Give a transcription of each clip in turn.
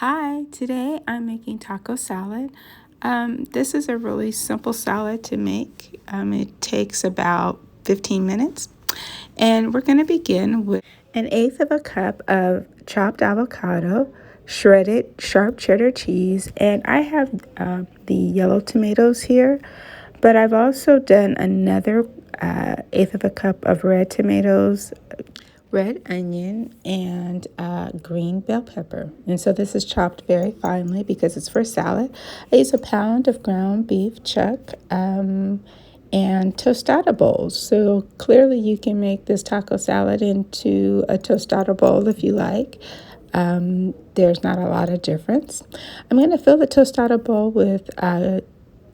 Hi, today I'm making taco salad. This is a really simple salad to make. It takes about 15 minutes. And we're going to begin with 1/8 of a cup of chopped avocado, shredded sharp cheddar cheese, and I have the yellow tomatoes here, but I've also done another 1/8 of a cup of red tomatoes, red onion, and green bell pepper. And so this is chopped very finely because it's for salad. I use a pound of ground beef chuck and tostada bowls. So clearly you can make this taco salad into a tostada bowl if you like. There's not a lot of difference. I'm going to fill the tostada bowl with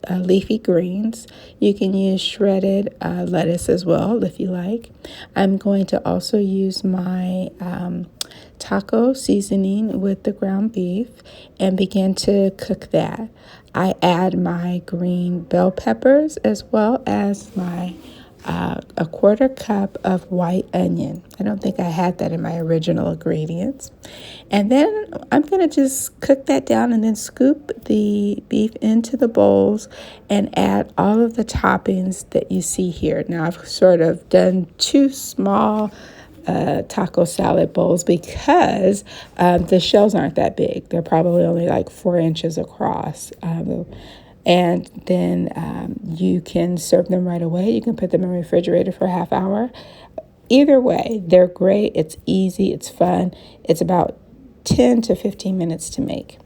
leafy greens. You can use shredded lettuce as well if you like. I'm going to also use my taco seasoning with the ground beef and begin to cook that. I add my green bell peppers as well as my a 1/4 cup of white onion. I don't think I had that in my original ingredients. And then I'm going to just cook that down and then scoop the beef into the bowls and add all of the toppings that you see here. Now I've sort of done 2 small taco salad bowls because the shells aren't that big. They're probably only like 4 inches across. And then you can serve them right away. You can put them in the refrigerator for a half hour. Either way, they're great. It's easy. It's fun. It's about 10 to 15 minutes to make.